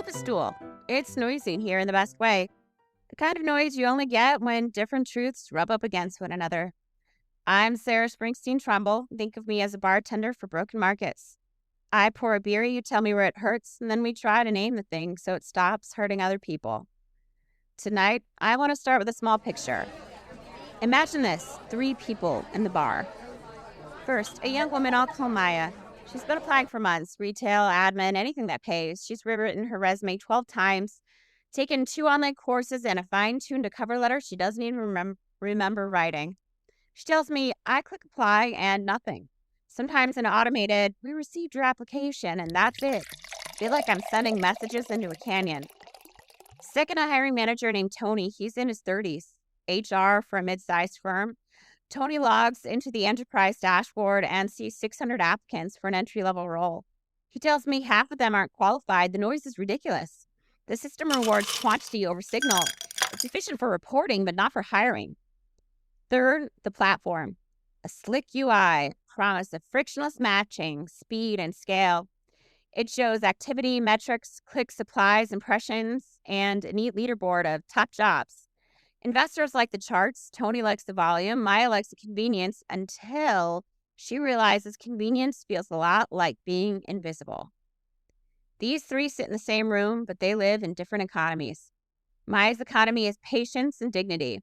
Flip a stool. It's noisy here in the best way. The kind of noise you only get when different truths rub up against one another. I'm Sarah Springsteen Trumbull. Think of me as a bartender for broken markets. I pour a beer, you tell me where it hurts, and then we try to name the thing so it stops hurting other people. Tonight, I want to start with a small picture. Imagine this, 3 people in the bar. First, a young woman I'll call Maya. She's been applying for months, retail, admin, anything that pays. She's rewritten her resume 12 times, taken 2 online courses, and a fine-tuned a cover letter she doesn't even remember writing. She tells me, I click apply and nothing. Sometimes an automated, we received your application, and that's it. Feel like I'm sending messages into a canyon. Second, a hiring manager named Tony. He's in his 30s, HR for a mid-sized firm. Tony logs into the enterprise dashboard and sees 600 applicants for an entry-level role. He tells me half of them aren't qualified. The noise is ridiculous. The system rewards quantity over signal. It's efficient for reporting, but not for hiring. Third, the platform. A slick UI, promise of frictionless matching, speed, and scale. It shows activity, metrics, click supplies, impressions, and a neat leaderboard of top jobs. Investors like the charts, Tony likes the volume, Maya likes the convenience until she realizes convenience feels a lot like being invisible. These 3 sit in the same room, but they live in different economies. Maya's economy is patience and dignity.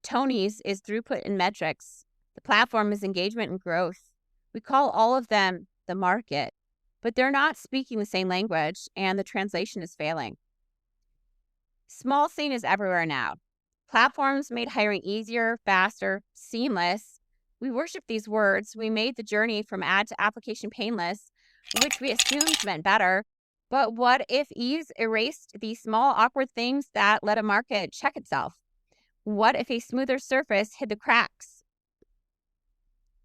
Tony's is throughput and metrics. The platform is engagement and growth. We call all of them the market, but they're not speaking the same language, and the translation is failing. Small scene is everywhere now. Platforms made hiring easier, faster, seamless. We worship these words. We made the journey from ad to application painless, which we assumed meant better. But what if ease erased these small, awkward things that let a market check itself? What if a smoother surface hid the cracks?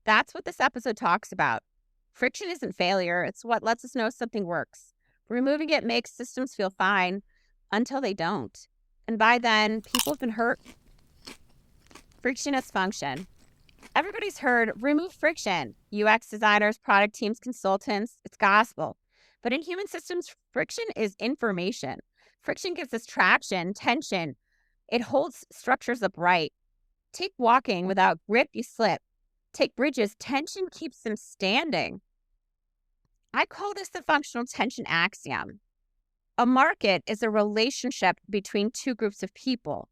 That's what this episode talks about. Friction isn't failure. It's what lets us know something works. Removing it makes systems feel fine until they don't. And by then, people have been hurt. Friction as function. Everybody's heard remove friction. UX designers, product teams, consultants, it's gospel. But in human systems, friction is information. Friction gives us traction, tension. It holds structures upright. Take walking. Without grip, you slip. Take bridges. Tension keeps them standing. I call this the functional tension axiom. A market is a relationship between 2 groups of people.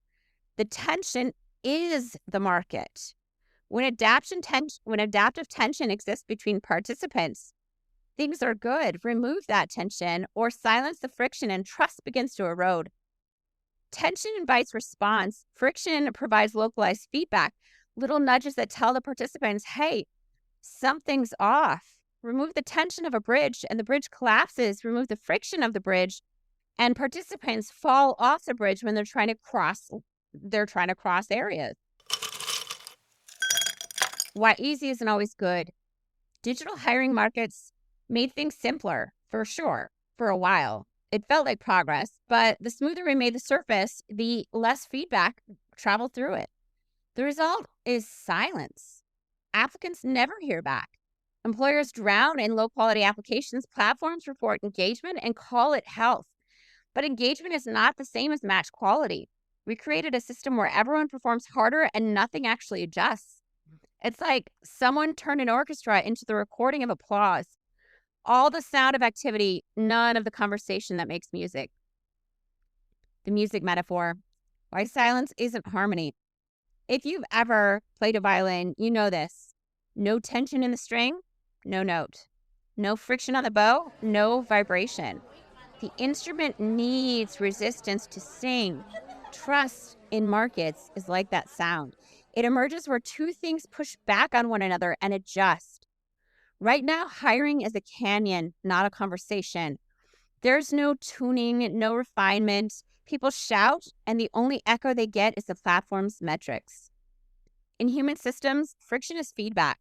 The tension is the market. When adaptive tension exists between participants, things are good. Remove that tension or silence the friction and trust begins to erode. Tension invites response. Friction provides localized feedback, little nudges that tell the participants, hey, something's off. Remove the tension of a bridge and the bridge collapses. Remove the friction of the bridge and participants fall off the bridge when they're trying to cross areas. Why easy isn't always good. Digital hiring markets made things simpler, for sure, for a while. It felt like progress, but the smoother we made the surface, the less feedback traveled through it. The result is silence. Applicants never hear back. Employers drown in low-quality applications. Platforms report engagement and call it health. But engagement is not the same as match quality. We created a system where everyone performs harder and nothing actually adjusts. It's like someone turned an orchestra into the recording of applause. All the sound of activity, none of the conversation that makes music. The music metaphor. Why silence isn't harmony. If you've ever played a violin, you know this. No tension in the string, no note. No friction on the bow, no vibration. The instrument needs resistance to sing. Trust in markets is like that sound. It emerges where 2 things push back on one another and adjust. Right now, hiring is a canyon, not a conversation. There's no tuning, no refinement. People shout, and the only echo they get is the platform's metrics. In human systems, friction is feedback.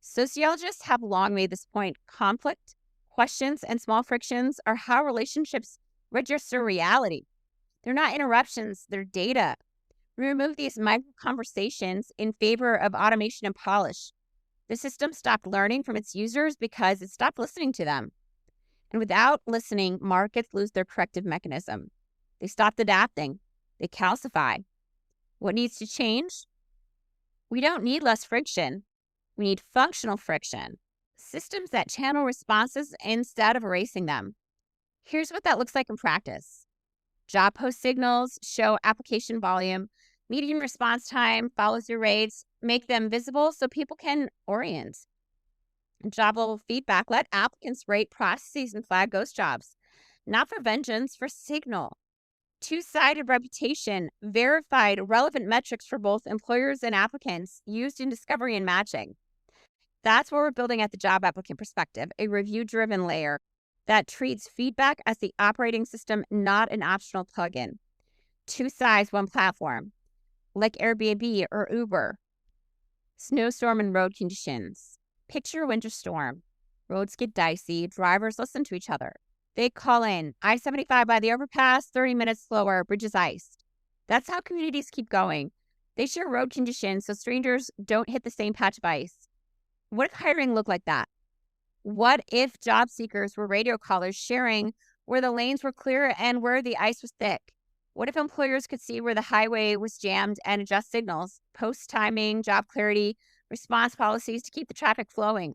Sociologists have long made this point. Conflict, questions, and small frictions are how relationships register reality. They're not interruptions, they're data. We remove these micro conversations in favor of automation and polish. The system stopped learning from its users because it stopped listening to them. And without listening, markets lose their corrective mechanism. They stop adapting. They calcify. What needs to change? We don't need less friction. We need functional friction. Systems that channel responses instead of erasing them. Here's what that looks like in practice. Job post signals show application volume. Median response time follows your rates. Make them visible so people can orient. Job level feedback. Let applicants rate processes and flag ghost jobs. Not for vengeance, for signal. Two-sided reputation. Verified relevant metrics for both employers and applicants used in discovery and matching. That's what we're building at the job applicant perspective, a review-driven layer that treats feedback as the operating system, not an optional plugin. Two sides, one platform, like Airbnb or Uber. Snowstorm and road conditions. Picture a winter storm. Roads get dicey. Drivers listen to each other. They call in. I-75 by the overpass, 30 minutes slower. Bridge is iced. That's how communities keep going. They share road conditions so strangers don't hit the same patch of ice. What if hiring looked like that? What if job seekers were radio callers sharing where the lanes were clear and where the ice was thick? What if employers could see where the highway was jammed and adjust signals, post timing, job clarity, response policies to keep the traffic flowing?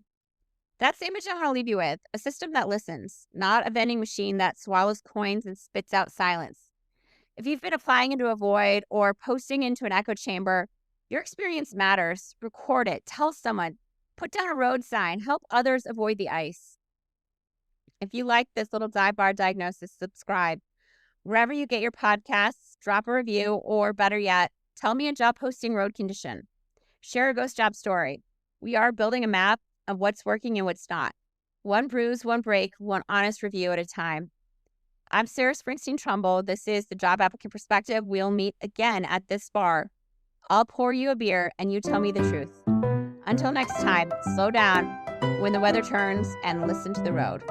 That's the image I want to leave you with, a system that listens, not a vending machine that swallows coins and spits out silence. If you've been applying into a void or posting into an echo chamber, your experience matters. Record it. Tell someone. Put down a road sign. Help others avoid the ice. If you like this little dive bar diagnosis, subscribe. Wherever you get your podcasts, drop a review, or better yet, tell me a job posting road condition. Share a ghost job story. We are building a map of what's working and what's not. One bruise, one break, one honest review at a time. I'm Sarah Springsteen-Trumbull. This is the Job Applicant Perspective. We'll meet again at this bar. I'll pour you a beer and you tell me the truth. Until next time, slow down when the weather turns and listen to the road.